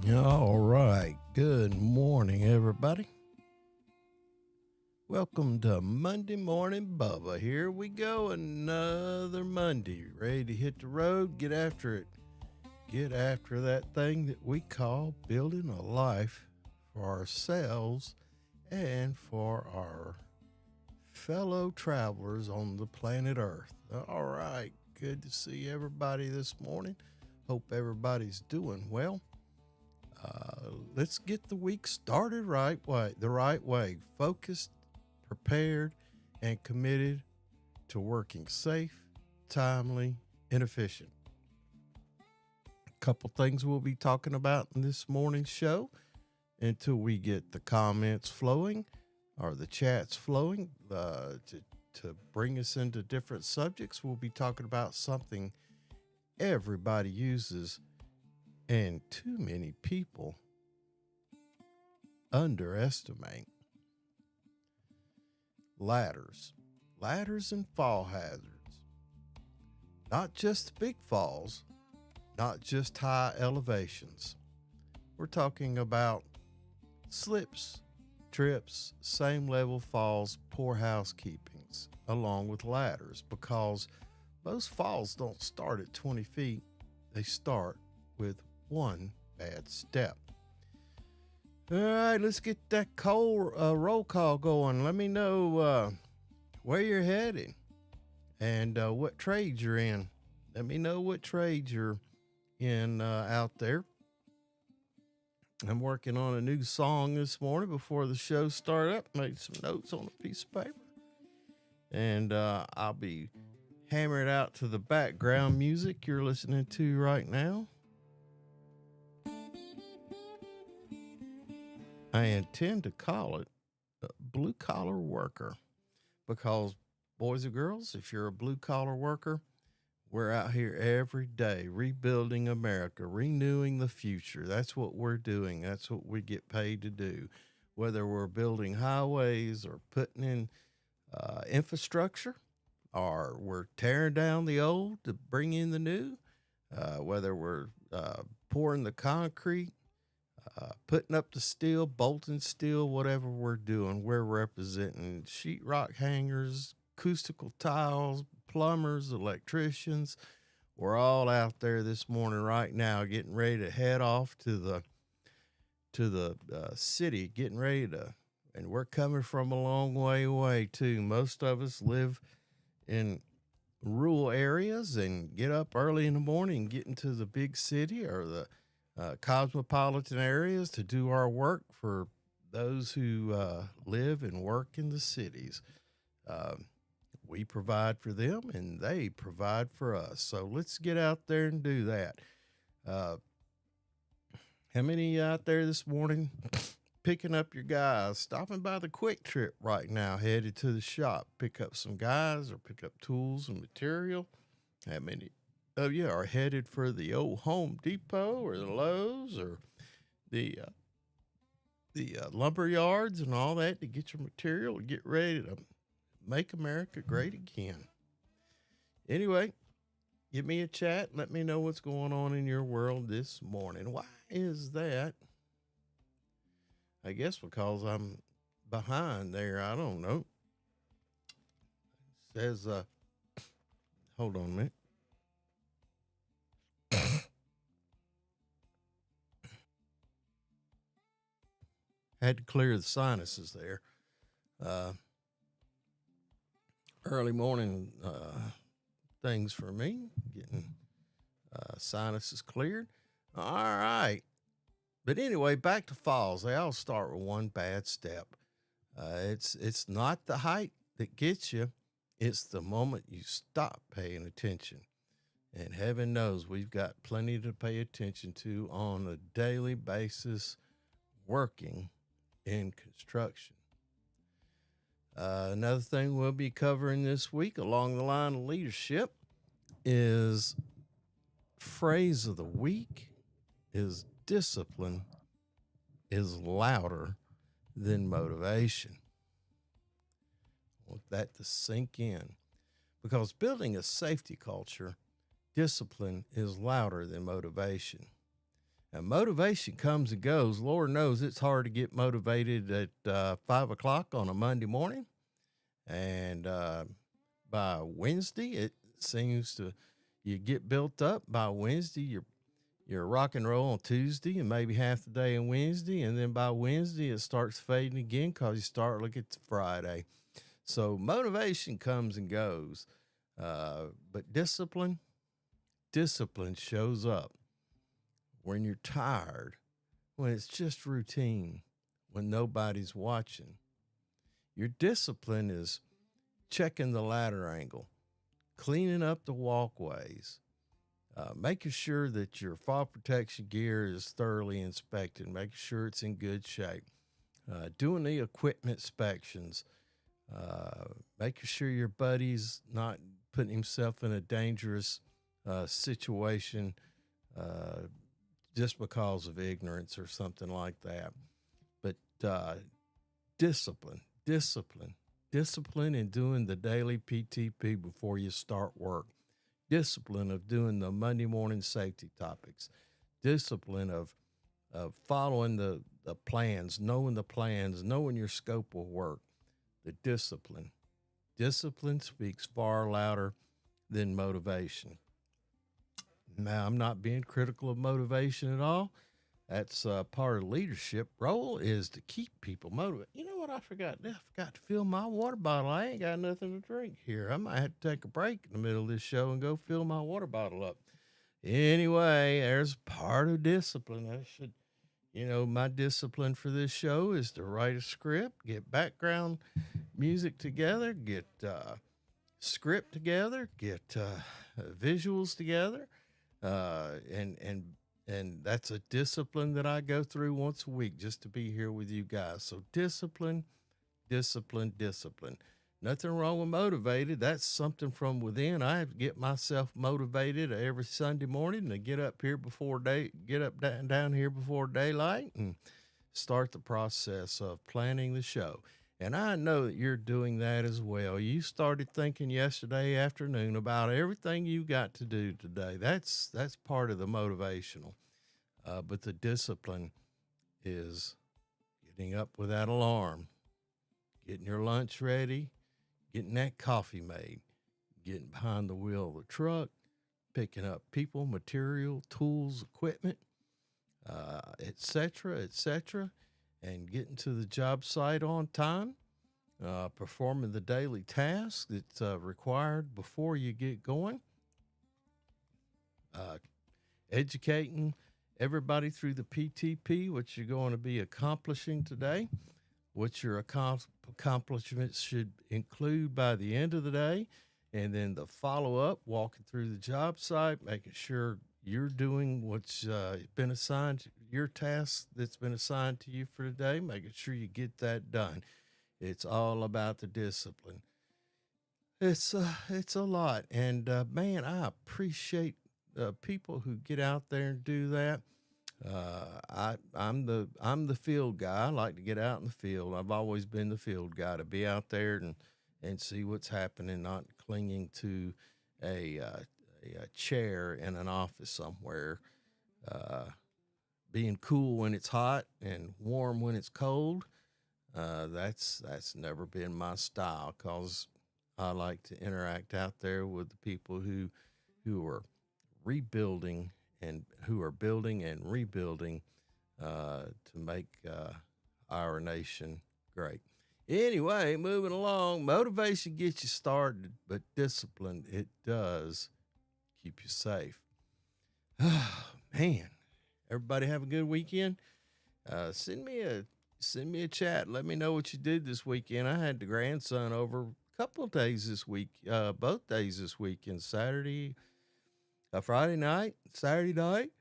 All right. Good morning, everybody. Welcome to Monday Morning Bubba. Here we go. Another Monday. Ready to hit the road, get after it. Get after that thing that we call building a life for ourselves and for our fellow travelers on the planet Earth. All right. Good to see everybody this morning. Hope everybody's doing well. Let's get the week started the right way. Focused, prepared, and committed to working safe, timely, and efficient. A couple things we'll be talking about in this morning's show until we get the comments flowing or the chats flowing to bring us into different subjects. We'll be talking about something everybody uses and too many people underestimate. Ladders and fall hazards. Not just big falls, not just high elevations. We're talking about slips, trips, same level falls, poor housekeepings, along with ladders, because most falls don't start at 20 feet. They start with one bad step. All right, let's get that roll call going. Let me know where you're heading and what trades you're in. Let me know what trades you're in out there. I'm working on a new song this morning before the show started up. Made some notes on a piece of paper. And I'll be hammering out to the background music you're listening to right now. I intend to call it a blue collar worker because, boys and girls, if you're a blue collar worker, we're out here every day rebuilding America, renewing the future. That's what we're doing. That's what we get paid to do. Whether we're building highways or putting in infrastructure, or we're tearing down the old to bring in the new, whether we're pouring the concrete, putting up the steel, bolting steel, whatever we're doing, we're representing sheetrock hangers, acoustical tiles, plumbers, electricians. We're all out there this morning right now getting ready to head off to the city, getting ready to, and we're coming from a long way away too. Most of us live in rural areas and get up early in the morning and get into the big city or the cosmopolitan areas to do our work for those who live and work in the cities. We provide for them and they provide for us. So let's get out there and do that. How many out there this morning picking up your guys, stopping by the Quick Trip right now, headed to the shop, pick up some guys or pick up tools and material? How many of you are headed for the old Home Depot or the Lowe's or the lumber yards and all that to get your material and get ready to make America great again? Anyway, give me a chat. Let me know what's going on in your world this morning. Why is that? I guess because I'm behind there. I don't know. It says, hold on a minute. Had to clear the sinuses there. Early morning things for me, getting sinuses cleared. All right. But anyway, back to falls. They all start with one bad step. It's not the height that gets you. It's the moment you stop paying attention. And heaven knows we've got plenty to pay attention to on a daily basis working in construction. Another thing we'll be covering this week along the line of leadership is phrase of the week is discipline is louder than motivation. I want that to sink in, because building a safety culture, discipline is louder than motivation. And motivation comes and goes. Lord knows it's hard to get motivated at 5 o'clock on a Monday morning. And by Wednesday, it seems to you get built up. By Wednesday, you're rock and roll on Tuesday and maybe half the day on Wednesday, and then by Wednesday it starts fading again because you start looking at Friday. So motivation comes and goes, but discipline shows up when you're tired, when it's just routine, when nobody's watching. Your discipline is checking the ladder angle, cleaning up the walkways, making sure that your fall protection gear is thoroughly inspected, making sure it's in good shape, doing the equipment inspections, making sure your buddy's not putting himself in a dangerous situation just because of ignorance or something like that. But discipline, discipline in doing the daily PTP before you start work, discipline of doing the Monday morning safety topics, discipline of following the plans, knowing your scope of work, the discipline. Discipline speaks far louder than motivation. Now, I'm not being critical of motivation at all. That's part of the leadership role is to keep people motivated. You know what I forgot? I forgot to fill my water bottle. I ain't got nothing to drink here. I might have to take a break in the middle of this show and go fill my water bottle up. Anyway, there's part of discipline. My discipline for this show is to write a script, get background music together, get script together, get visuals together, and that's a discipline that I go through once a week just to be here with you guys. So discipline. Nothing wrong with motivated. That's something from within. I have to get myself motivated every Sunday morning to get up here down here before daylight and start the process of planning the show. And I know that you're doing that as well. You started thinking yesterday afternoon about everything you got to do today. That's part of the motivational. But the discipline is getting up with that alarm, getting your lunch ready, getting that coffee made, getting behind the wheel of the truck, picking up people, material, tools, equipment, etc., and getting to the job site on time, performing the daily tasks that's required before you get going, educating everybody through the PTP, what you're going to be accomplishing today, what your accomplishments should include by the end of the day, and then the follow-up, walking through the job site, making sure you're doing what's been assigned, your task that's been assigned to you for today, making sure you get that done. It's all about the discipline. It's a lot, and man, I appreciate people who get out there and do that. I'm the field guy. I like to get out in the field. I've always been the field guy, to be out there and see what's happening, not clinging to a chair in an office somewhere. Being cool when it's hot and warm when it's cold. That's never been my style, because I like to interact out there with the people who are rebuilding and who are building and rebuilding to make our nation great. Anyway, moving along, motivation gets you started, but discipline, it does keep you safe. Oh, man, everybody have a good weekend. Send me a chat. Let me know what you did this weekend. I had the grandson over a couple of days this week, both days this weekend, Friday night, Saturday night.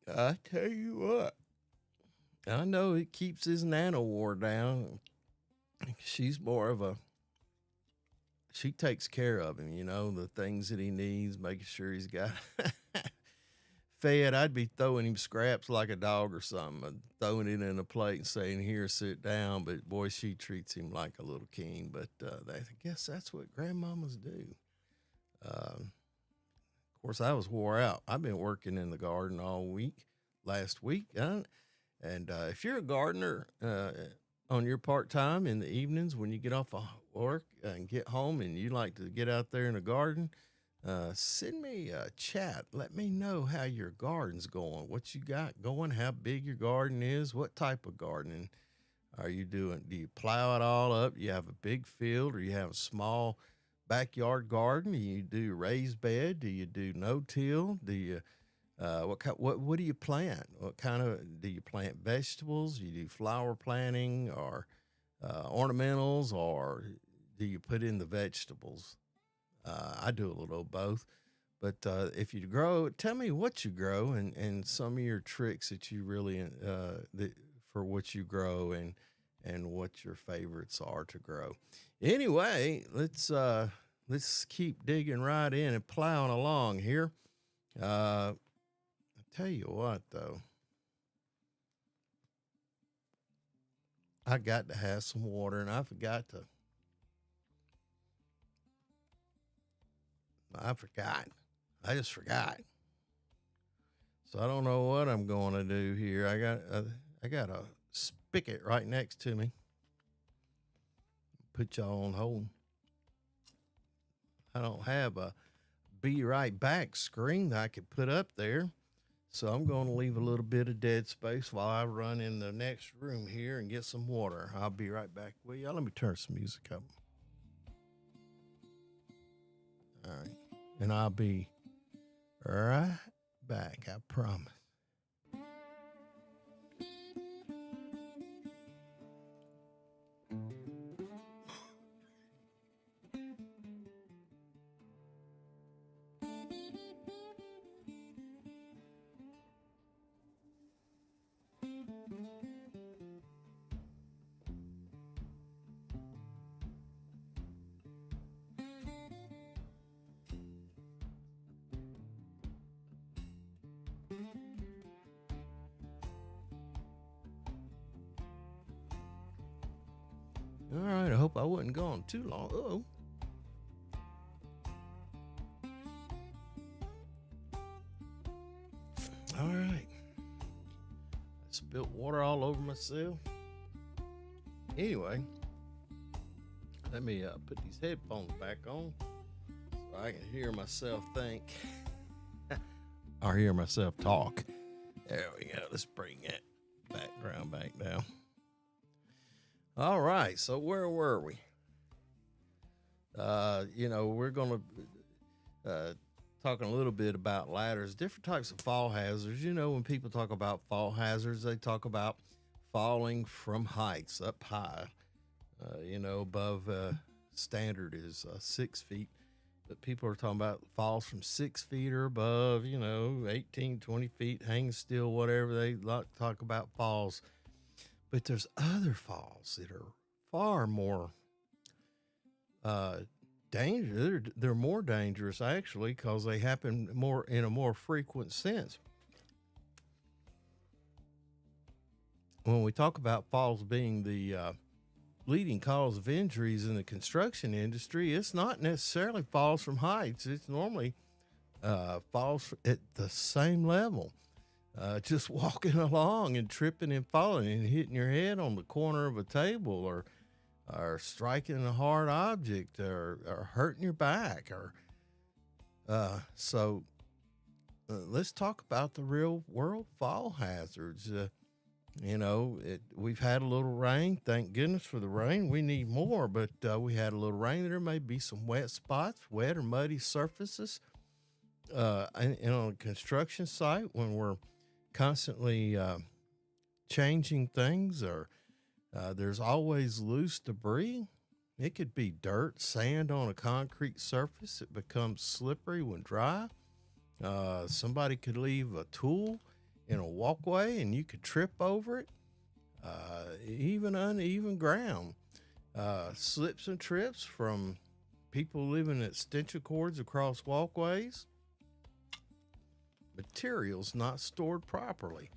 I tell you what, I know it keeps his nano war down. She's she takes care of him, the things that he needs, making sure he's got fed. I'd be throwing him scraps like a dog or something, throwing it in a plate and saying, "Here, sit down." But boy, she treats him like a little king. But I guess that's what grandmamas do. course, I was wore out. I've been working in the garden all week, last week. And if you're a gardener on your part time in the evenings when you get off of work and get home and you like to get out there in the garden, send me a chat. Let me know how your garden's going, what you got going, how big your garden is, what type of gardening are you doing? Do you plow it all up? You have a big field, or you have a small backyard garden? Do you do raised bed? Do you do no till? Do you what do you plant? What kind of do you plant vegetables? Do you do flower planting or ornamentals, or do you put in the vegetables? I do a little of both. But if you grow, tell me what you grow and some of your tricks that you really for what you grow and what your favorites are to grow. Anyway, let's keep digging right in and plowing along here. I tell you what, though, I got to have some water, and I forgot. I just forgot. So I don't know what I'm going to do here. I got a spigot right next to me. Put y'all on hold. I don't have a be right back screen that I could put up there. So I'm going to leave a little bit of dead space while I run in the next room here and get some water. I'll be right back with y'all. Let me turn some music up. All right. And I'll be right back, I promise. All right, I hope I wasn't gone too long. Uh-oh. All right. I spilled water all over myself. Anyway, let me put these headphones back on so I can hear myself think or hear myself talk. There we go. Let's bring that background back down. All right, so where were we? We're going to talking a little bit about ladders, different types of fall hazards. You know, when people talk about fall hazards, they talk about falling from heights up high. Above standard is 6 feet. But people are talking about falls from 6 feet or above, 18, 20 feet, hang still, whatever. They like to talk about falls. But there's other falls that are far more dangerous. They're more dangerous, actually, because they happen more in a more frequent sense. When we talk about falls being the leading cause of injuries in the construction industry, it's not necessarily falls from heights. It's normally falls at the same level. Just walking along and tripping and falling and hitting your head on the corner of a table or striking a hard object or hurting your back let's talk about the real world fall hazards. We've had a little rain. Thank goodness for the rain. We need more, but we had a little rain. There may be some wet spots, wet or muddy surfaces on a construction site when we're constantly changing things, or there's always loose debris. It could be dirt, sand on a concrete surface. It becomes slippery when dry. Somebody could leave a tool in a walkway and you could trip over it. Even uneven ground. Slips and trips from people living at extension cords across walkways. Materials not stored properly.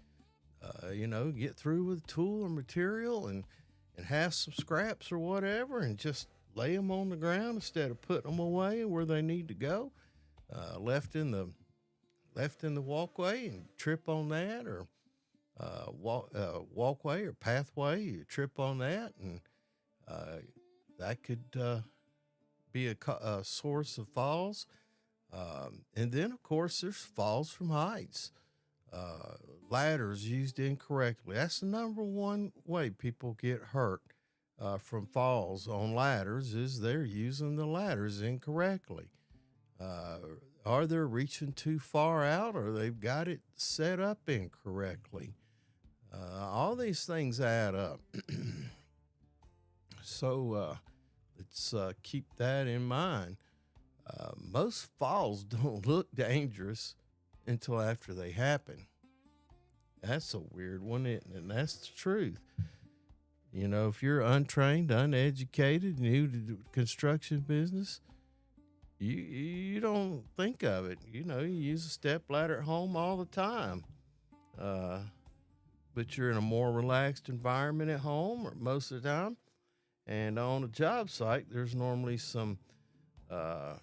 Get through with a tool or material and have some scraps or whatever and just lay them on the ground instead of putting them away where they need to go. left in the walkway and trip on that, or walkway or pathway, you trip on that, and uh, that could be a source of falls. And then, of course, there's falls from heights. Uh, Ladders used incorrectly. That's the number one way people get hurt from falls on ladders is they're using the ladders incorrectly. Uh, are they reaching too far out, or they've got it set up incorrectly? All these things add up. So let's keep that in mind. Most falls don't look dangerous until after they happen. That's a weird one, isn't it? And that's the truth. You know, if you're untrained, uneducated, new to the construction business, you don't think of it. You know, you use a step ladder at home all the time. Uh, but you're in a more relaxed environment at home or most of the time. And on a job site, there's normally some uh,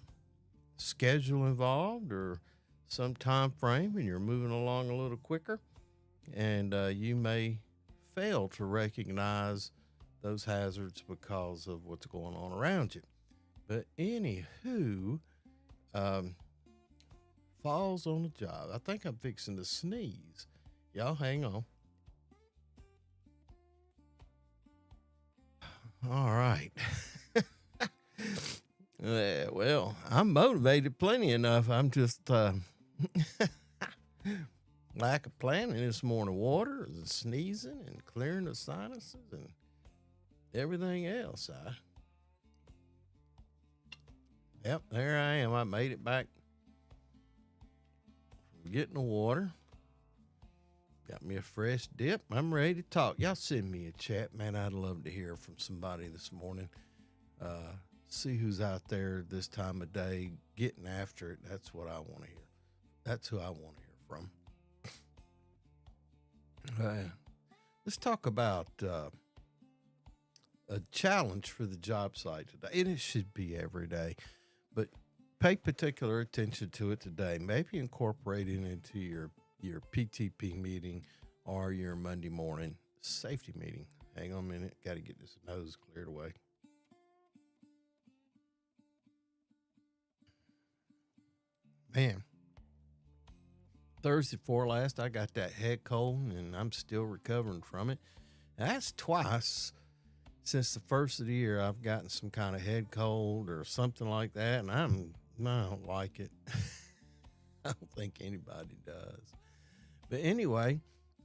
schedule involved or some time frame, and you're moving along a little quicker. And you may fail to recognize those hazards because of what's going on around you. But anywho, um, falls on the job. I think I'm fixing to sneeze. Y'all hang on. All right. Well, I'm motivated plenty enough. I'm just lack of planning this morning. Water and sneezing and clearing the sinuses and everything else. Yep, there I am. I made it back from getting the water. Got me a fresh dip. I'm ready to talk. Y'all send me a chat, man. I'd love to hear from somebody this morning. See who's out there this time of day getting after it. That's what I want to hear. That's who I want to hear from. Let's talk about a challenge for the job site today. And it should be every day, but pay particular attention to it today. Maybe incorporate it into your PTP meeting or your Monday morning safety meeting. Hang on a minute. Got to get this nose cleared away. Man, Thursday before last, I got that head cold, and I'm still recovering from it. That's twice since the first of the year I've gotten some kind of head cold or something like that, and I don't like it. I don't think anybody does. But anyway,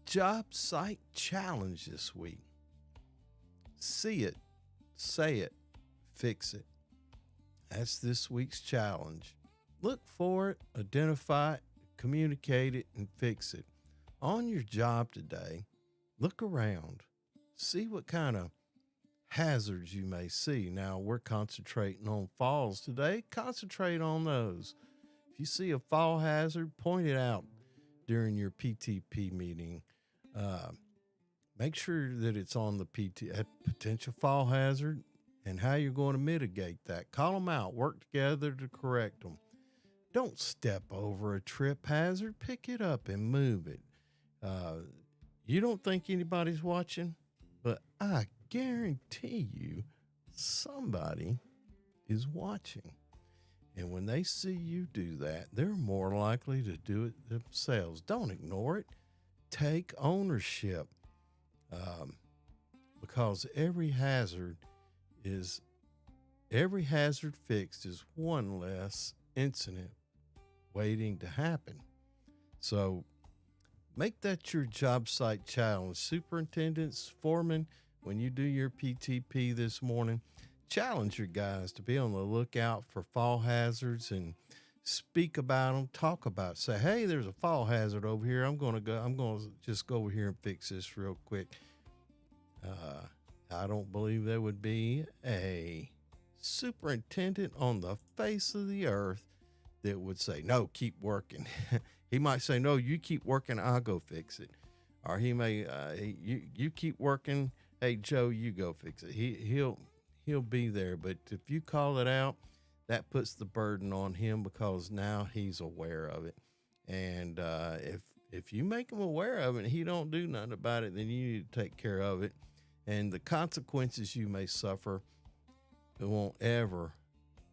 job site challenge this week. See it, say it, fix it. That's this week's challenge. Look for it, identify it, communicate it, and fix it. On your job today, look around. See what kind of hazards you may see. Now, we're concentrating on falls today. Concentrate on those. If you see a fall hazard, point it out during your PTP meeting. Make sure that it's on the potential fall hazard and how you're going to mitigate that. Call them out. Work together to correct them. Don't step over a trip hazard. Pick it up and move it. You don't think anybody's watching, but I guarantee you somebody is watching. And when they see you do that, they're more likely to do it themselves. Don't ignore it. Take ownership. Because every hazard fixed is one less incident waiting to happen. So make that your job site challenge. Superintendents, foremen, when you do your PTP this morning, challenge your guys to be on the lookout for fall hazards and speak about them, talk about it. Say, hey, there's a fall hazard over here. I'm going to just go over here and fix this real quick. I don't believe there would be a superintendent on the face of the earth that would say, no, keep working. He might say, no, you keep working, I'll go fix it. Or he may, you keep working. Hey, Joe, you go fix it. He'll be there. But if you call it out, that puts the burden on him because now he's aware of it. And if you make him aware of it and he don't do nothing about it, then you need to take care of it. And the consequences you may suffer, it won't ever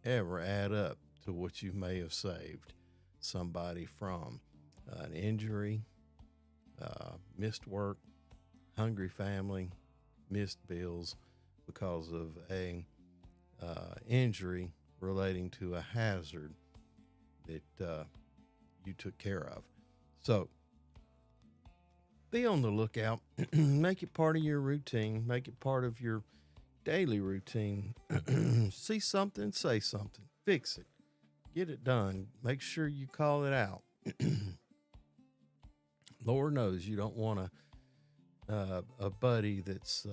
add up to what you may have saved somebody from an injury, missed work, hungry family, missed bills because of a injury relating to a hazard that you took care of. So be on the lookout. Make it part of your routine. Make it part of your daily routine. See something, say something, fix it, get it done. Make sure you call it out. Lord knows you don't want a buddy that's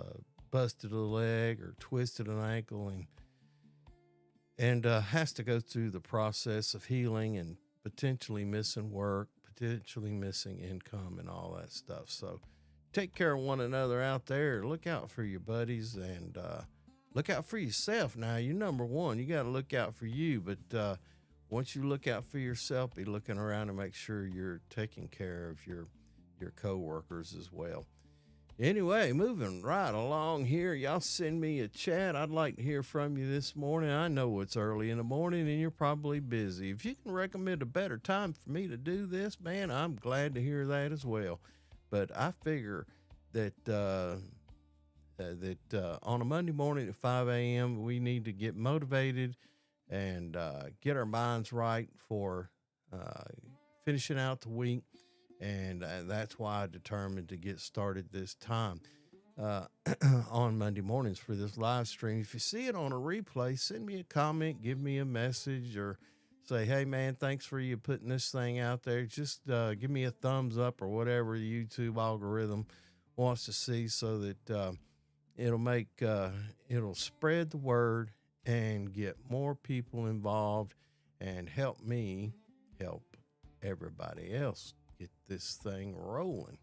busted a leg or twisted an ankle and has to go through the process of healing and potentially missing work, potentially missing income and all that stuff. So take care of one another out there. Look out for your buddies and look out for yourself. Now, you're number one. You got to look out for you. But once you look out for yourself, be looking around and make sure you're taking care of your coworkers as well. Anyway, moving right along here, y'all send me a chat. I'd like to hear from you this morning. I know it's early in the morning and you're probably busy. If you can recommend a better time for me to do this, man, I'm glad to hear that as well. But I figure that on a Monday morning at 5 a.m., we need to get motivated and get our minds right for finishing out the week. And that's why I determined to get started this time on Monday mornings for this live stream. If you see it on a replay, send me a comment, give me a message, or say, hey, man, thanks for you putting this thing out there. Just give me a thumbs up or whatever the YouTube algorithm wants to see so that it'll spread the word and get more people involved and help me help everybody else get this thing rolling.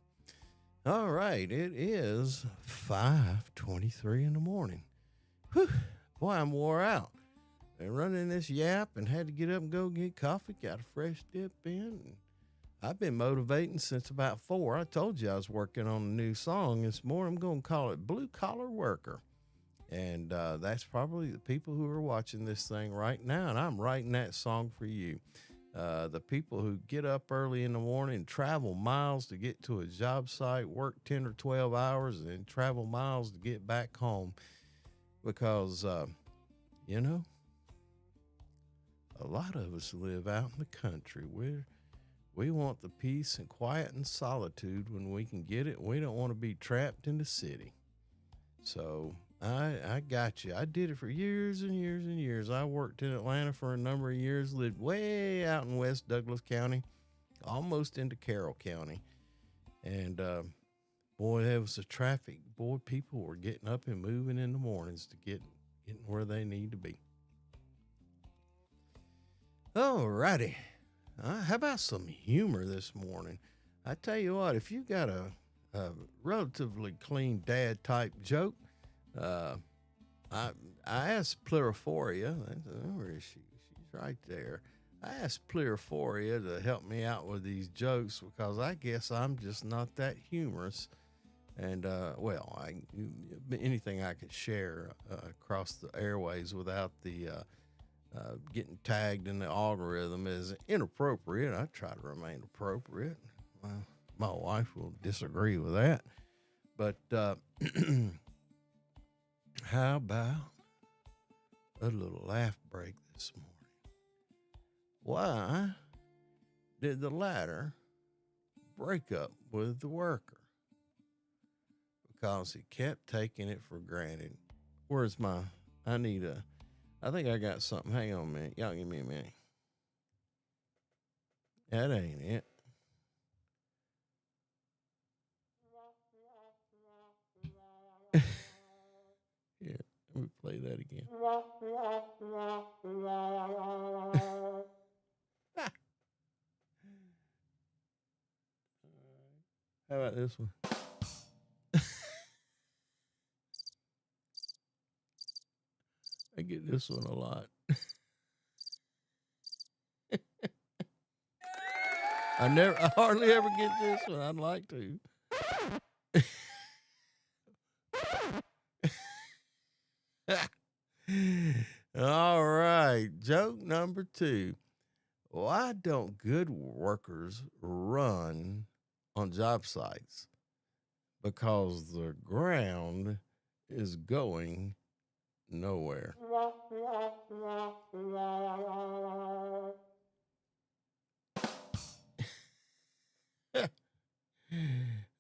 All right, it is 5:23 in the morning. Whew, boy, I'm wore out. Been running this yap and had to get up and go get coffee. Got a fresh dip in. I've been motivating since about 4. I told you I was working on a new song this morning. I'm going to call it Blue Collar Worker. And that's probably the people who are watching this thing right now. And I'm writing that song for you. The people who get up early in the morning, travel miles to get to a job site, work 10 or 12 hours, and then travel miles to get back home. Because, a lot of us live out in the country. We want the peace and quiet and solitude when we can get it. We don't want to be trapped in the city. So I got you. I did it for years and years and years. I worked in Atlanta for a number of years, lived way out in West Douglas County, almost into Carroll County. And, boy, there was the traffic. Boy, people were getting up and moving in the mornings to getting where they need to be. All righty. How about some humor this morning? I tell you what, if you got a relatively clean dad type joke, I asked Pluriforia, where is she? She's right there. I asked Pluriforia to help me out with these jokes because I guess I'm just not that humorous. And, anything I could share across the airways without the getting tagged in the algorithm is inappropriate. I try to remain appropriate. Well, my wife will disagree with that. But how about a little laugh break this morning? Why did the ladder break up with the worker? Because he kept taking it for granted. I think I got something. Hang on a minute. Y'all give me a minute. That ain't it. Here, let me play that again. How about this one? I get this one a lot. I hardly ever get this one. I'd like to. All right. Joke number 2. Why don't good workers run on job sites? Because the ground is going nowhere.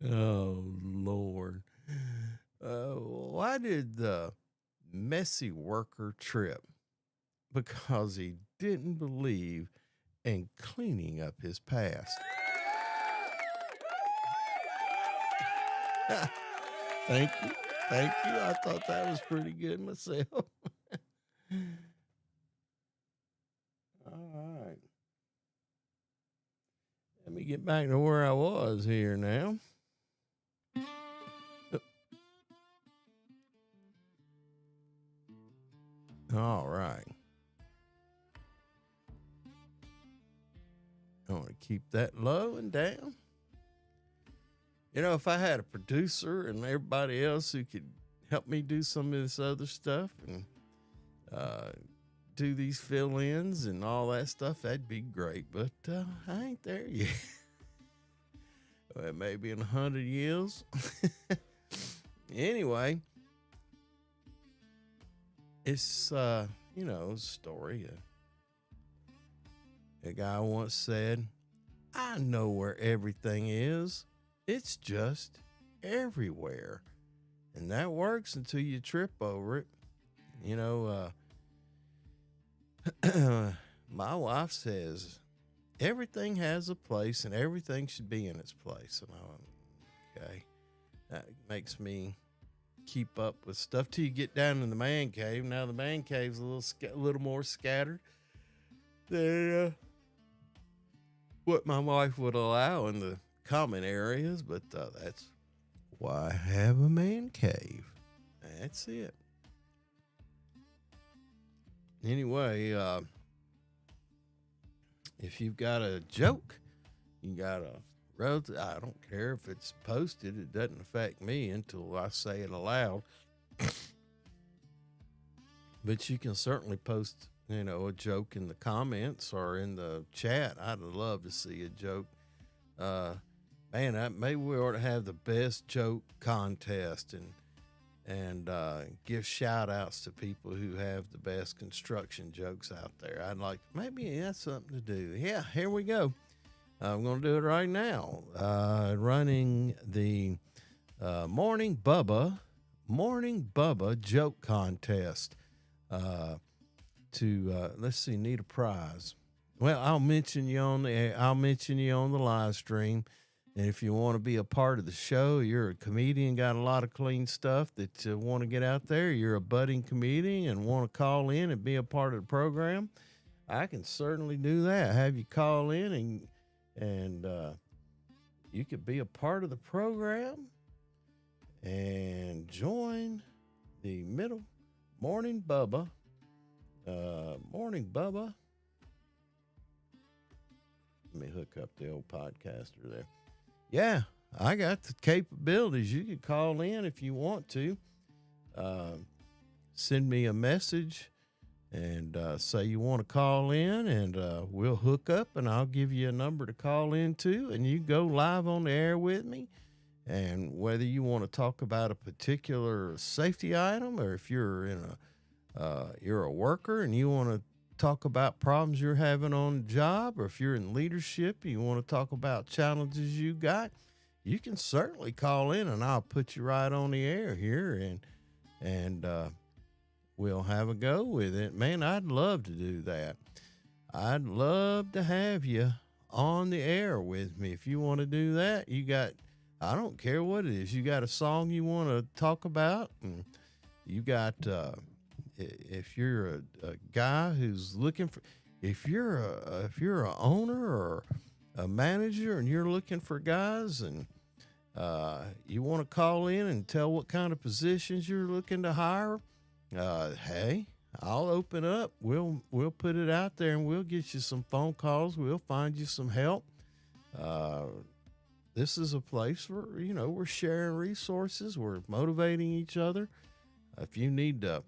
Oh, Lord. Why did the messy worker trip? Because he didn't believe in cleaning up his past. Thank you. Thank you. I thought that was pretty good myself. All right. Let me get back to where I was here now. All right. I want to keep that low and down. You know, if I had a producer and everybody else who could help me do some of this other stuff and do these fill-ins and all that stuff, that'd be great. But I ain't there yet. Well, maybe in 100 years. Anyway, it's, a story. A guy once said, I know where everything is. It's just everywhere. And that works until you trip over it. You know, my wife says everything has a place and everything should be in its place. And I went, okay. That makes me keep up with stuff till you get down in the man cave. Now the man cave's a little more scattered than what my wife would allow in the common areas, but that's why I have a man cave. That's it. Anyway, if you've got a joke, you got a relative, I don't care if it's posted, it doesn't affect me until I say it aloud. But you can certainly post, a joke in the comments or in the chat. I'd love to see a joke. Maybe we ought to have the best joke contest and give shout outs to people who have the best construction jokes out there. Maybe that's something to do. Yeah, here we go. I'm going to do it right now. Running the Morning Bubba joke contest. Let's see, need a prize. Well, I'll mention you on the live stream. And if you want to be a part of the show, you're a comedian, got a lot of clean stuff that you want to get out there, you're a budding comedian and want to call in and be a part of the program, I can certainly do that. Have you call in and you could be a part of the program and join the Morning Bubba. Morning Bubba. Let me hook up the old podcaster there. Yeah, I got the capabilities. You could call in if you want to. Send me a message and say you want to call in, and we'll hook up, and I'll give you a number to call into, and you go live on the air with me. And whether you want to talk about a particular safety item, or if you're you're a worker and you want to talk about problems you're having on the job, or if you're in leadership, you want to talk about challenges you got, you can certainly call in and I'll put you right on the air here and we'll have a go with it. Man, I'd love to do that. I'd love to have you on the air with me. If you want to do that, I don't care what it is. You got a song you want to talk about, and you got, if you're a guy who's looking for, if you're a owner or a manager and you're looking for guys and you want to call in and tell what kind of positions you're looking to hire, hey, I'll open up. We'll put it out there and we'll get you some phone calls. We'll find you some help Uh, this is a place where, we're sharing resources, we're motivating each other. If you need to,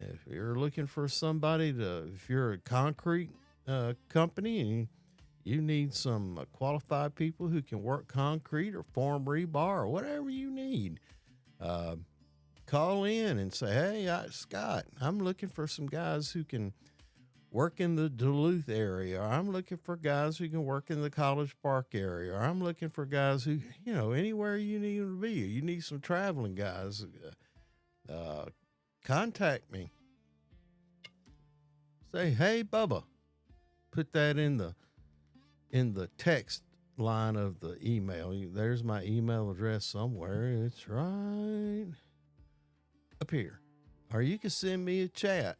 if you're looking for somebody if you're a concrete company and you need some qualified people who can work concrete or form rebar or whatever you need, uh, call in and say, hey, Scott, I'm looking for some guys who can work in the Duluth area, or I'm looking for guys who can work in the College Park area, or I'm looking for guys who, anywhere you need them to be. You need some traveling guys. Contact me. Say, hey, Bubba. Put that in the text line of the email. There's my email address somewhere. It's right up here. Or you can send me a chat.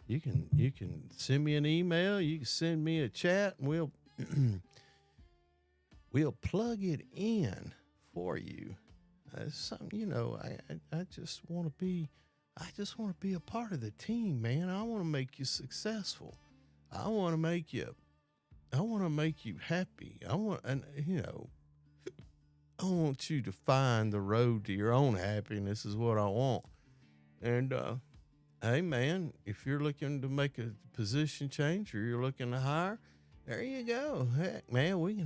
You can send me an email. You can send me a chat, and we'll plug it in for you. Something, I just want to be. I just want to be a part of the team, man. I want to make you successful. I want to make you happy. I want you to find the road to your own happiness is what I want. And hey, man, if you're looking to make a position change or you're looking to hire, there you go. Heck, man, we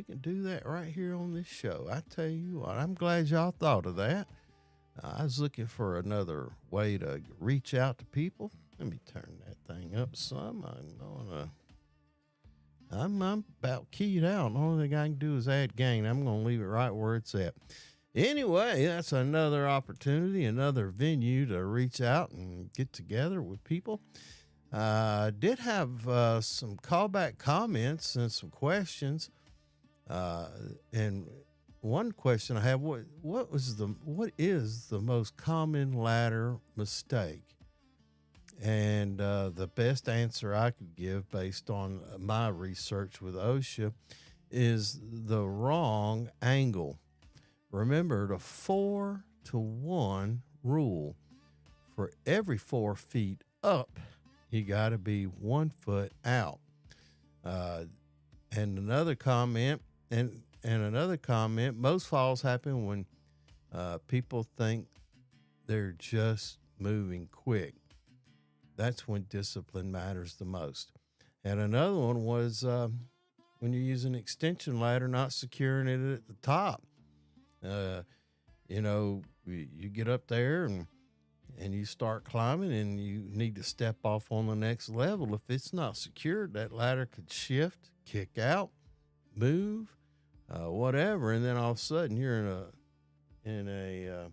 can do that right here on this show. I tell you what, I'm glad y'all thought of that. I was looking for another way to reach out to people. Let me turn that thing up some. I'm about keyed out. The only thing I can do is add gain. I'm going to leave it right where it's at. Anyway, that's another opportunity, another venue to reach out and get together with people. I did have some callback comments and some questions. And one question I have: what is the most common ladder mistake? And the best answer I could give based on my research with OSHA is the wrong angle. Remember the 4-to-1 rule. For every 4 feet up, you got to be 1 foot out. And another comment, most falls happen when people think they're just moving quick. That's when discipline matters the most. And another one was when you're using an extension ladder, not securing it at the top. You get up there and you start climbing and you need to step off on the next level. If it's not secured, that ladder could shift, kick out, move, whatever. And then all of a sudden you're in a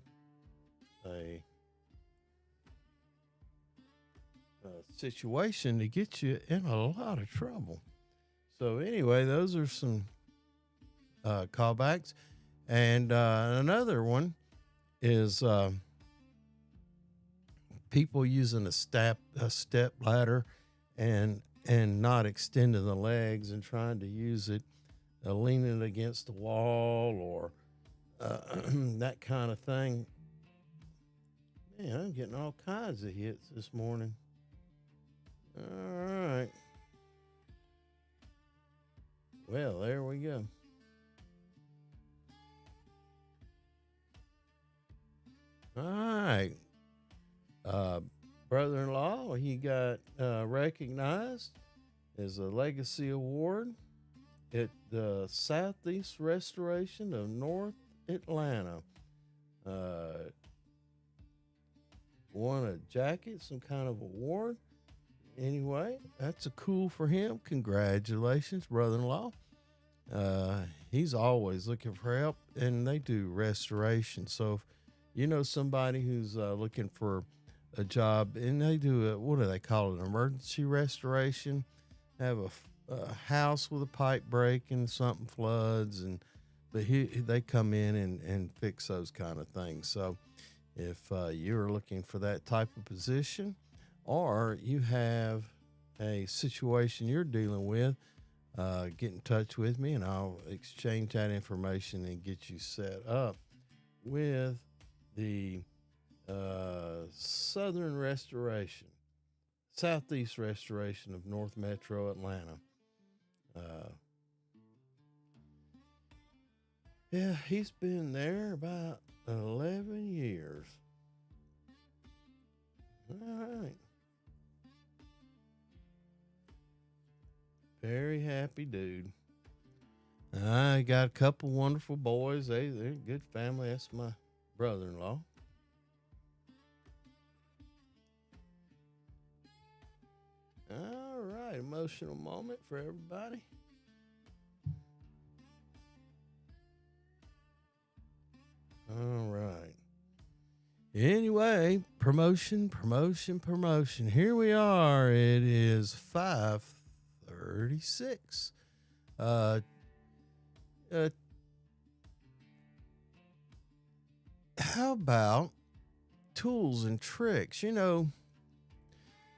situation to get you in a lot of trouble. So anyway, those are some callbacks. And another one is people using a step ladder and not extending the legs and trying to use it, leaning against the wall or that kind of thing. Man, I'm getting all kinds of hits this morning. All right. Well, there we go. All right. Brother-in-law, he got recognized as a Legacy Award at the Southeast Restoration of North Atlanta. Won a jacket, some kind of award. Anyway, that's a cool for him. Congratulations, brother-in-law. He's always looking for help, and they do restoration. So if you know somebody who's looking for a job, and they do what do they call it? An emergency restoration. Have a house with a pipe break and something floods, but they come in and fix those kind of things. So if you're looking for that type of position, or you have a situation you're dealing with, get in touch with me and I'll exchange that information and get you set up with the Southeast Restoration of North Metro Atlanta. Yeah, he's been there about 11 years. All right. Very happy dude. I got a couple wonderful boys. They're a good family. That's my brother-in-law. All right, emotional moment for everybody. All right. Anyway, promotion, promotion, promotion. Here we are. It is 5:36. Uh, uh, how about tools and tricks? How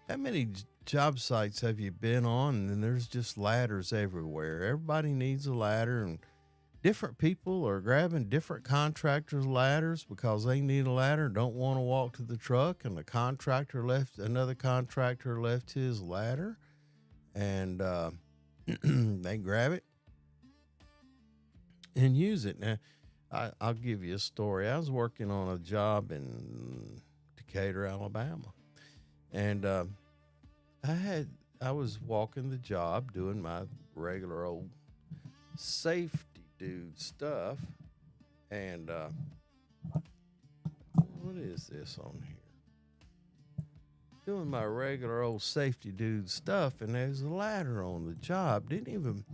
many job sites have you been on? And there's just ladders everywhere. Everybody needs a ladder, and different people are grabbing different contractors' ladders because they need a ladder, don't want to walk to the truck, and another contractor left his ladder, and they grab it and use it. Now, I'll give you a story. I was working on a job in Decatur, Alabama, and I was walking the job doing my regular old safety dude stuff, and what is this on here? Doing my regular old safety dude stuff, and there's a ladder on the job. Didn't even.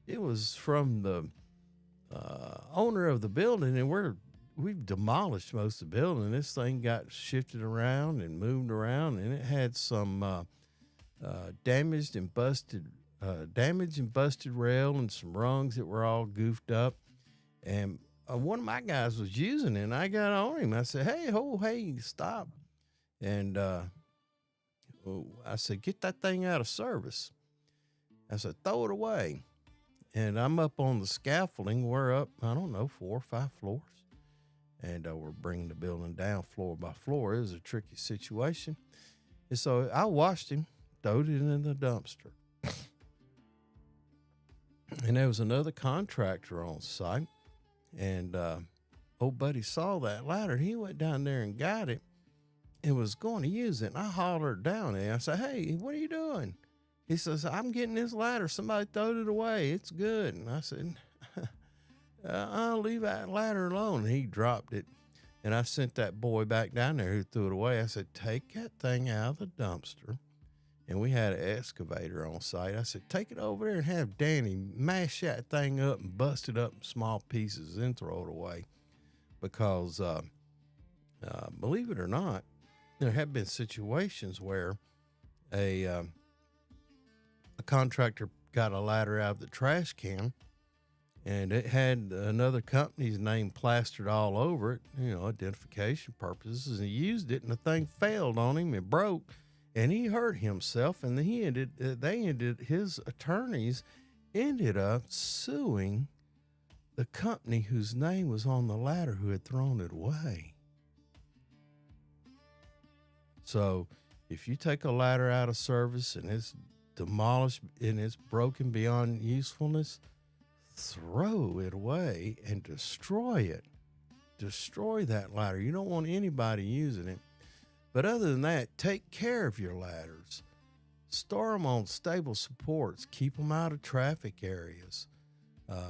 It was from the owner of the building, and we've demolished most of the building. This thing got shifted around and moved around, and it had some damaged and busted rail and some rungs that were all goofed up. And one of my guys was using it, and I got on him. I said, hey, stop. And I said, get that thing out of service. I said, throw it away. And I'm up on the scaffolding. We're up, I don't know, 4 or 5 floors. And we're bringing the building down floor by floor. It was a tricky situation. And so I watched him, throwed it in the dumpster. And there was another contractor on site. And old buddy saw that ladder. He went down there and got it and was going to use it. And I hollered down there. I said, hey, what are you doing? He says, I'm getting this ladder. Somebody throwed it away. It's good. And I said, I'll leave that ladder alone. And he dropped it. And I sent that boy back down there who threw it away. I said, take that thing out of the dumpster. And we had an excavator on site. I said, take it over there and have Danny mash that thing up and bust it up in small pieces and throw it away. Because believe it or not, there have been situations where a contractor got a ladder out of the trash can, and it had another company's name plastered all over it, identification purposes, and he used it, and the thing failed on him and broke, and he hurt himself, and his attorneys ended up suing the company whose name was on the ladder who had thrown it away. So if you take a ladder out of service and it's demolished and it's broken beyond usefulness, throw it away and destroy it. Destroy that ladder. You don't want anybody using it. But other than that, take care of your ladders. Store them on stable supports. Keep them out of traffic areas.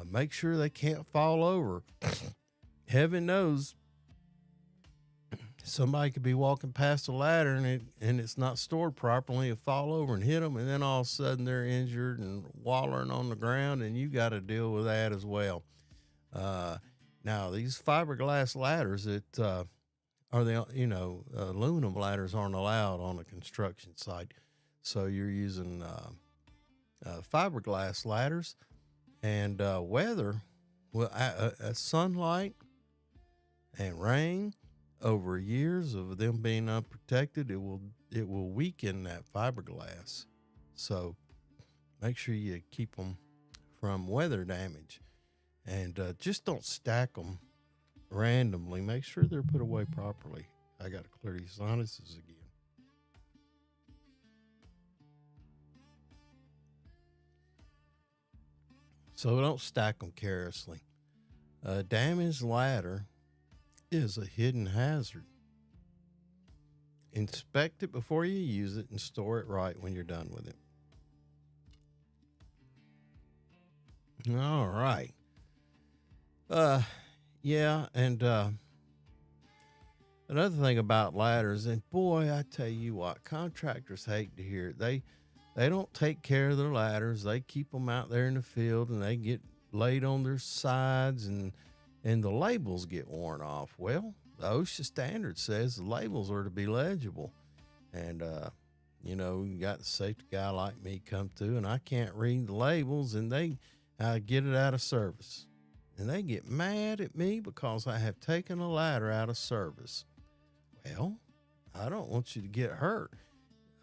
Make sure they can't fall over. Heaven knows somebody could be walking past a ladder and it's not stored properly and fall over and hit them, and then all of a sudden they're injured and wallowing on the ground, and you got to deal with that as well. Now these fiberglass ladders that aluminum ladders aren't allowed on a construction site, so you're using fiberglass ladders, and weather, sunlight and rain over years of them being unprotected, it will weaken that fiberglass. So make sure you keep them from weather damage, and just don't stack them randomly. Make sure they're put away properly. I got to clear these sinuses again. So don't stack them carelessly. A damaged ladder is a hidden hazard. Inspect it before you use it and store it right when you're done with it. All right. Yeah, and another thing about ladders, and boy, I tell you what, contractors hate to hear it. They don't take care of their ladders. They keep them out there in the field, and they get laid on their sides, and the labels get worn off. Well, the OSHA standard says the labels are to be legible, and you got a safety guy like me come through, and I can't read the labels, and they get it out of service. And they get mad at me because I have taken a ladder out of service. Well, I don't want you to get hurt.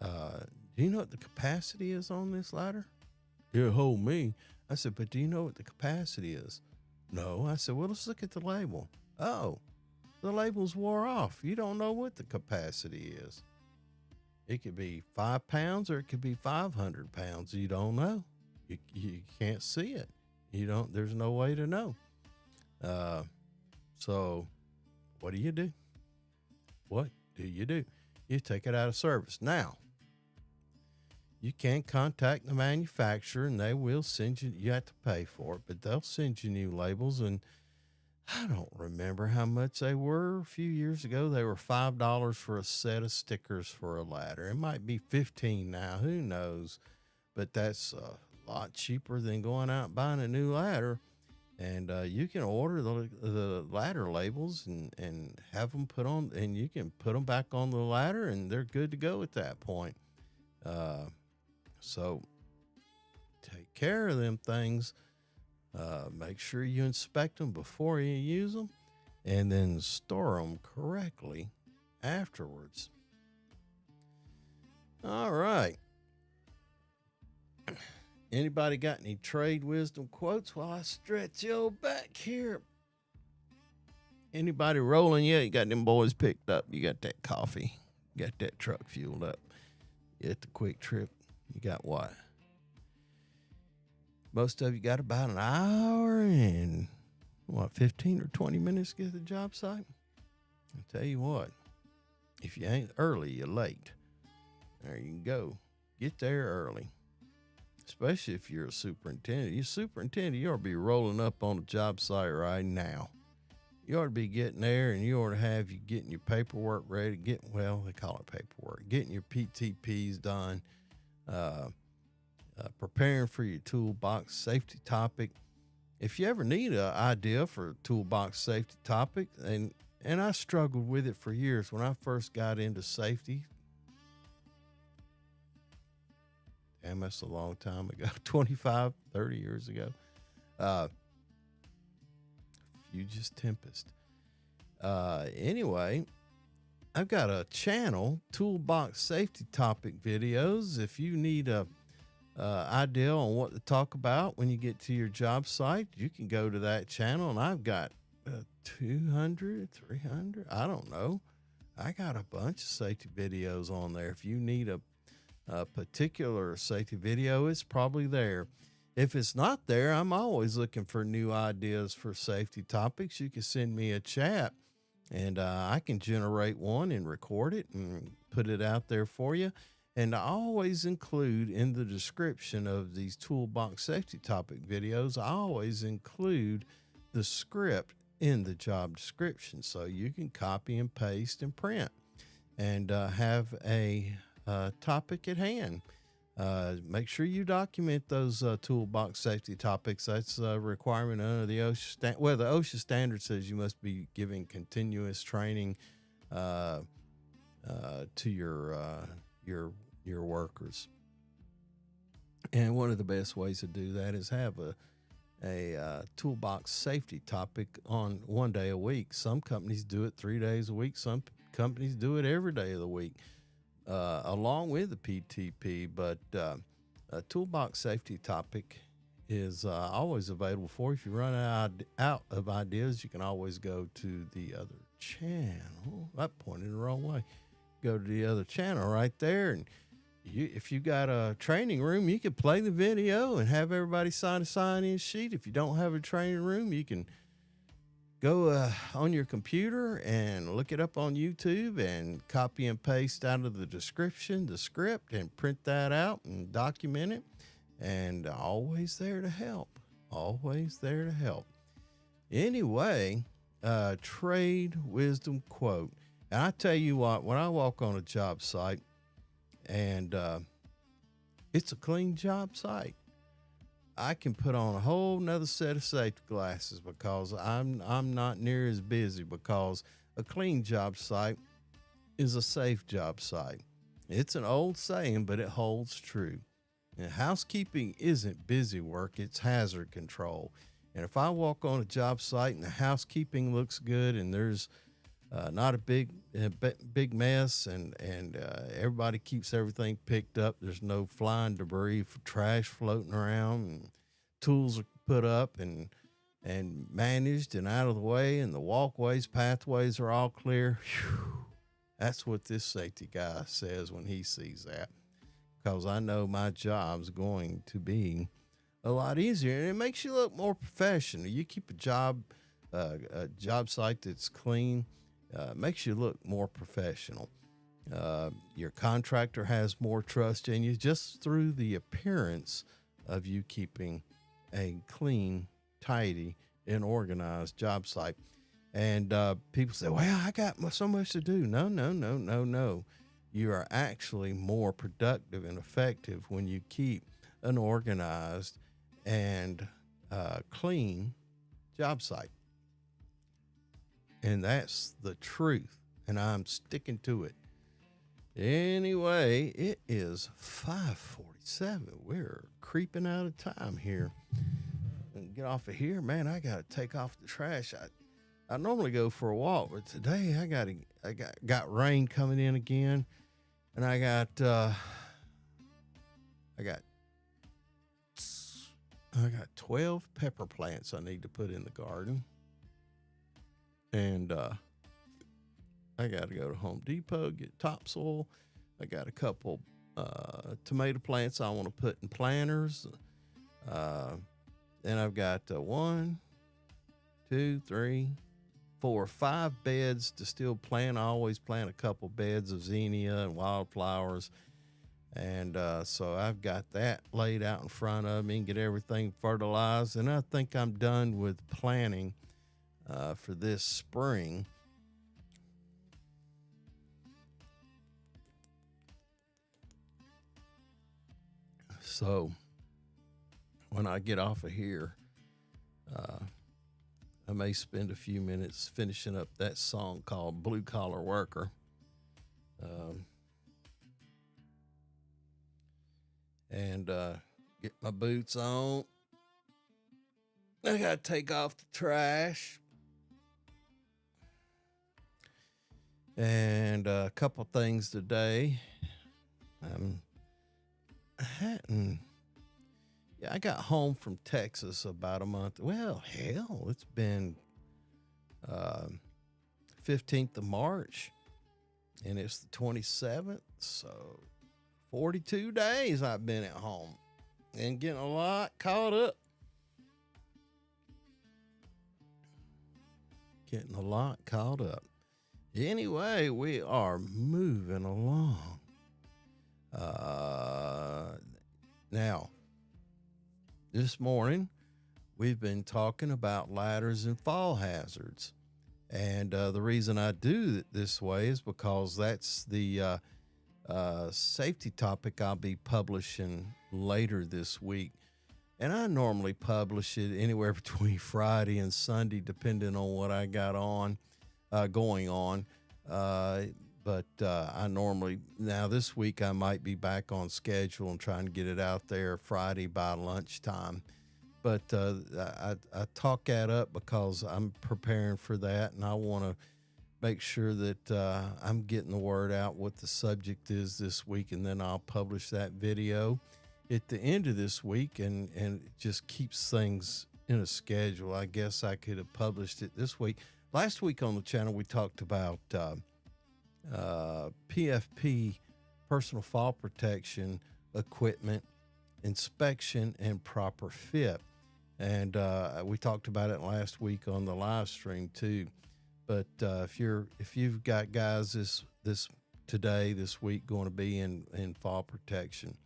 Do you know what the capacity is on this ladder? It'll hold me. I said, but do you know what the capacity is? No. I said, well, let's look at the label. Oh, the label's wore off. You don't know what the capacity is. It could be 5 pounds or it could be 500 pounds. You don't know. You can't see it. There's no way to know. So what do you do? What do you do? You take it out of service. Now, you can contact the manufacturer and they will send you have to pay for it, but they'll send you new labels. And I don't remember how much they were. A few years ago, they were $5 for a set of stickers for a ladder. It might be $15 now. Who knows? But that's a lot cheaper than going out and buying a new ladder. And you can order the ladder labels and have them put on, and you can put them back on the ladder, and they're good to go at that point. So take care of them things. Make sure you inspect them before you use them, and then store them correctly afterwards. All right. Anybody got any trade wisdom quotes while I stretch your back here? Anybody rolling yet? You got them boys picked up. You got that coffee. You got that truck fueled up. You at the quick trip. You got what? Most of you got about an hour and 15 or 20 minutes to get to the job site? I'll tell you what, if you ain't early, you're late. There you can go. Get there early. Especially if you're a superintendent. You're a superintendent, you ought to be rolling up on the job site right now. You ought to be getting there, and you ought to have you getting your paperwork ready, they call it paperwork, getting your PTPs done, preparing for your toolbox safety topic. If you ever need an idea for a toolbox safety topic, and I struggled with it for years when I first got into safety. Damn, that's a long time ago, 25, 30 years ago. Just Tempest. Anyway, I've got a channel, Toolbox Safety Topic Videos. If you need a idea on what to talk about when you get to your job site, you can go to that channel, and I've got 200, 300, I don't know. I got a bunch of safety videos on there. If you need a particular safety video, it's probably there. If it's not there, I'm always looking for new ideas for safety topics. You can send me a chat, and I can generate one and record it and put it out there for you. And I always include in the description of these toolbox safety topic videos, I always include the script in the job description, so you can copy and paste and print and have a topic at hand. Make sure you document those toolbox safety topics. That's a requirement under the OSHA the OSHA standard says you must be giving continuous training to your workers. And one of the best ways to do that is have a toolbox safety topic on one day a week. Some companies do it 3 days a week. Some companies do it every day of the week. Along with the PTP, but a toolbox safety topic is always available for you. If you run out of ideas, you can always go to the other channel. I pointed the wrong way. Go to the other channel right there, and if you got a training room, you can play the video and have everybody sign a sign-in sheet. If you don't have a training room, you can Go on your computer and look it up on YouTube and copy and paste out of the description the script and print that out and document it. And always there to help. Always there to help. Anyway, trade wisdom quote. And I tell you what, when I walk on a job site and it's a clean job site, I can put on a whole nother set of safety glasses because I'm not near as busy, because a clean job site is a safe job site. It's an old saying, but it holds true. And housekeeping isn't busy work, it's hazard control. And if I walk on a job site and the housekeeping looks good and there's not a big mess, and everybody keeps everything picked up. There's no flying debris, for trash floating around, and tools are put up and managed and out of the way, and the walkways, pathways are all clear. Whew. That's what this safety guy says when he sees that, because I know my job's going to be a lot easier, and it makes you look more professional. You keep a job site that's clean. Makes you look more professional. Your contractor has more trust in you just through the appearance of you keeping a clean, tidy, and organized job site. And people say, well, I got so much to do. No. You are actually more productive and effective when you keep an organized and clean job site. And that's the truth, and I'm sticking to it. Anyway, it is 5:47. We're creeping out of time here. And get off of here, man. I got to take off the trash. I normally go for a walk, but today I got rain coming in again, and I got 12 pepper plants I need to put in the garden. And I got to go to Home Depot, get topsoil. I got a couple tomato plants I want to put in planters. Then I've got 1, 2, 3, 4, 5 beds to still plant. I always plant a couple beds of zinnia and wildflowers. And so I've got that laid out in front of me and get everything fertilized. And I think I'm done with planting for this spring. So when I get off of here, I may spend a few minutes finishing up that song called Blue Collar Worker. And get my boots on. I got to take off the trash. And a couple things today. I got home from Texas about a month. Well, hell, it's been 15th of March, and it's the 27th. So 42 days I've been at home and getting a lot caught up. Anyway, we are moving along. Now, this morning, we've been talking about ladders and fall hazards. And the reason I do it this way is because that's the safety topic I'll be publishing later this week. And I normally publish it anywhere between Friday and Sunday, depending on what I got going on. But I normally, now this week I might be back on schedule and trying to get it out there Friday by lunchtime. But I talk that up because I'm preparing for that, and I want to make sure that I'm getting the word out what the subject is this week, and then I'll publish that video at the end of this week, and it just keeps things in a schedule. I guess I could have published it this week. Last week on the channel, we talked about PFP, personal fall protection equipment, inspection, and proper fit. And we talked about it last week on the live stream too. But if you've got guys this week going to be in fall protection,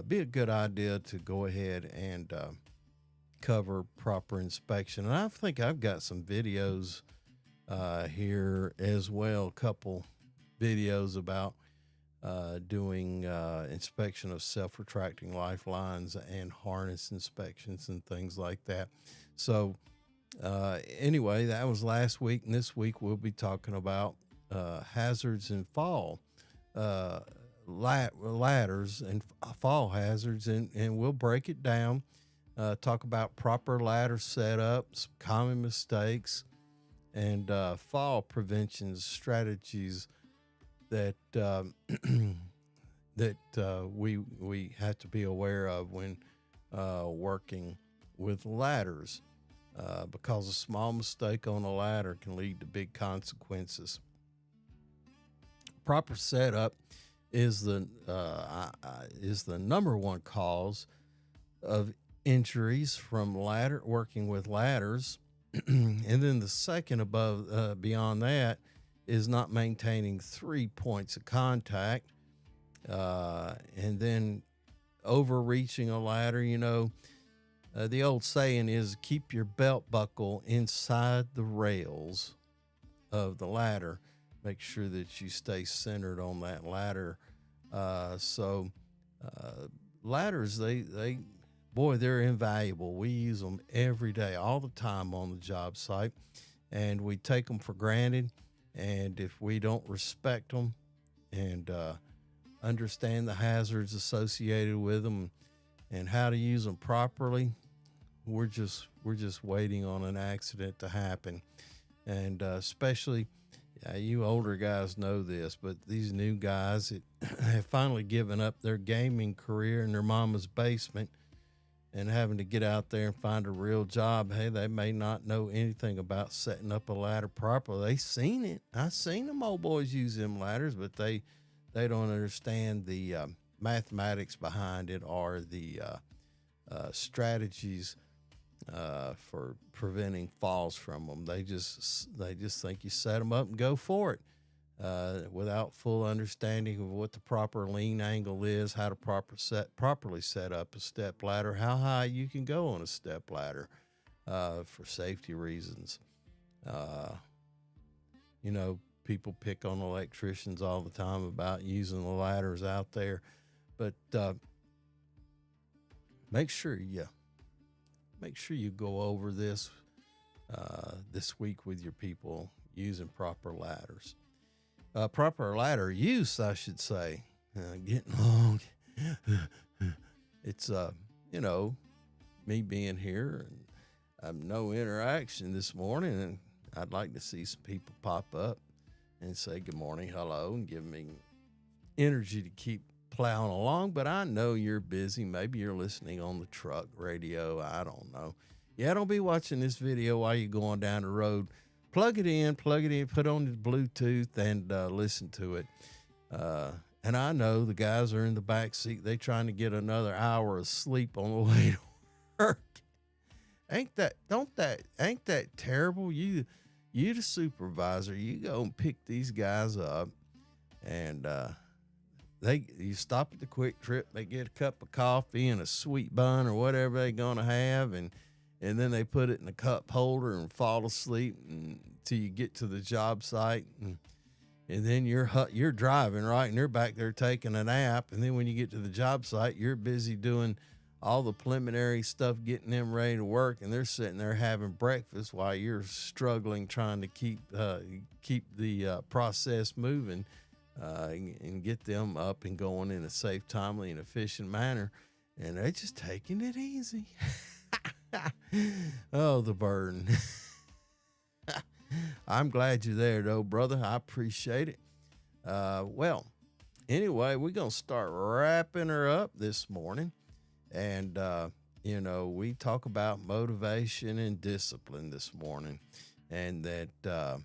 be a good idea to go ahead and cover proper inspection. And I think I've got some videos here as well, a couple videos about doing inspection of self-retracting lifelines and harness inspections and things like that. So anyway, that was last week, and this week we'll be talking about hazards in fall, ladders and fall hazards, and we'll break it down, talk about proper ladder setups, common mistakes, and fall prevention strategies that we have to be aware of when working with ladders, because a small mistake on a ladder can lead to big consequences. Proper setup is the number one cause of injuries from working with ladders, and then the second beyond that is not maintaining 3 points of contact, and then overreaching a ladder. The old saying is keep your belt buckle inside the rails of the ladder. Make sure that you stay centered on that ladder. Ladders, they're invaluable. We use them every day, all the time on the job site, and we take them for granted. And if we don't respect them and understand the hazards associated with them and how to use them properly, we're just waiting on an accident to happen. And especially, you older guys know this, but these new guys that have finally given up their gaming career in their mama's basement and having to get out there and find a real job, hey, they may not know anything about setting up a ladder properly. They seen it. I seen them old boys use them ladders, but they don't understand the mathematics behind it or the strategies for preventing falls from them. They just think you set them up and go for it, without full understanding of what the proper lean angle is, how to properly set up a step ladder, how high you can go on a step ladder for safety reasons. People pick on electricians all the time about using the ladders out there, but make sure you go over this week with your people using proper ladders. Proper ladder use, I should say. Getting long. It's me being here, and I have no interaction this morning, and I'd like to see some people pop up and say good morning, hello, and give me energy to keep plowing along. But I know you're busy. Maybe you're listening on the truck radio. I don't know. Yeah, don't be watching this video while you're going down the road. Plug it in, put on the Bluetooth, and listen to it. And I know the guys are in the back seat. They trying to get another hour of sleep on the way to work. Ain't that terrible? You the supervisor. You go and pick these guys up, and you stop at the Quick Trip. They get a cup of coffee and a sweet bun or whatever they're gonna have, and then they put it in a cup holder and fall asleep until you get to the job site, and then you're driving, right, and they're back there taking a nap, and then when you get to the job site, you're busy doing all the preliminary stuff, getting them ready to work, and they're sitting there having breakfast while you're struggling trying to keep the process moving, and get them up and going in a safe, timely, and efficient manner, and they're just taking it easy. Oh, the burden. I'm glad you're there, though, brother. I appreciate it. Well, anyway, we're going to start wrapping her up this morning. And, we talk about motivation and discipline this morning. And that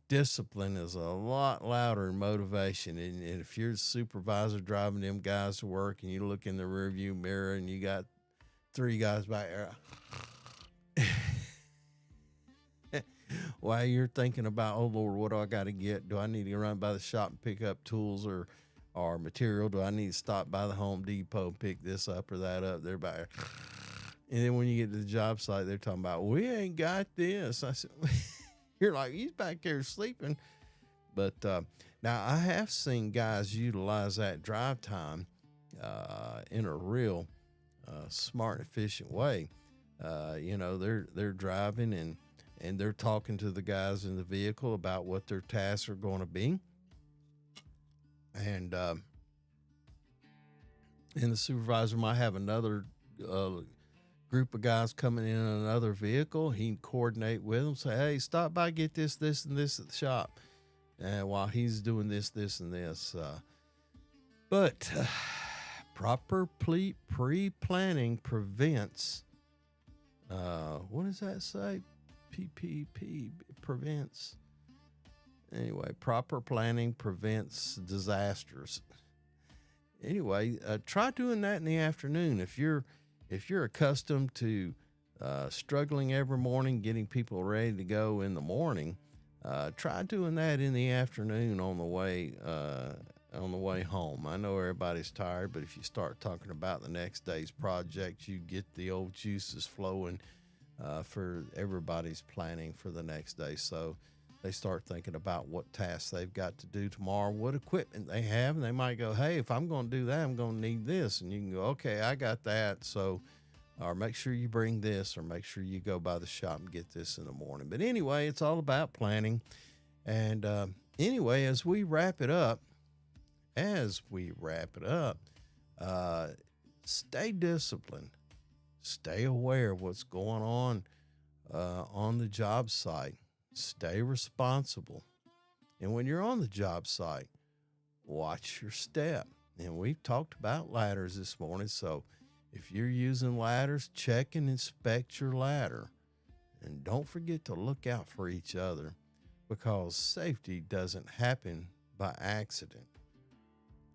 discipline is a lot louder than motivation. And if you're the supervisor driving them guys to work and you look in the rearview mirror and you got Three guys back there. While you're thinking about, oh Lord, what do I got to get? Do I need to run by the shop and pick up tools or material? Do I need to stop by the Home Depot and pick this up or that up? They're back there. And then when you get to the job site, they're talking about, we ain't got this. I said, you're like, he's back there sleeping. But now I have seen guys utilize that drive time in a real smart, efficient way. They're driving and they're talking to the guys in the vehicle about what their tasks are going to be. And the supervisor might have another group of guys coming in another vehicle. He can coordinate with them, say, hey, stop by, get this, and this at the shop. And while he's doing this, and this. But proper pre-planning prevents, what does that say? PPP prevents. Anyway, proper planning prevents disasters. Anyway, try doing that in the afternoon. If you're accustomed to struggling every morning, getting people ready to go in the morning, try doing that in the afternoon on the way home. I know everybody's tired, but if you start talking about the next day's project, you get the old juices flowing for everybody's planning for the next day. So they start thinking about what tasks they've got to do tomorrow, what equipment they have, and they might go, hey, if I'm going to do that, I'm going to need this. And you can go, okay, I got that. So, or make sure you bring this, or make sure you go by the shop and get this in the morning. But anyway, it's all about planning. And anyway, as we wrap it up, stay disciplined, stay aware of what's going on the job site. Stay responsible. And when you're on the job site, watch your step. And we've talked about ladders this morning. So if you're using ladders, check and inspect your ladder. And don't forget to look out for each other, because safety doesn't happen by accident.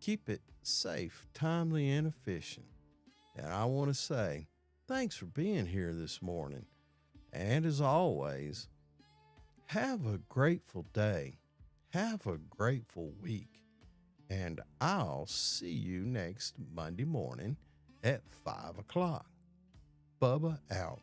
Keep it safe, timely, and efficient. And I want to say thanks for being here this morning. And as always, have a grateful day. Have a grateful week. And I'll see you next Monday morning at 5 o'clock. Bubba out.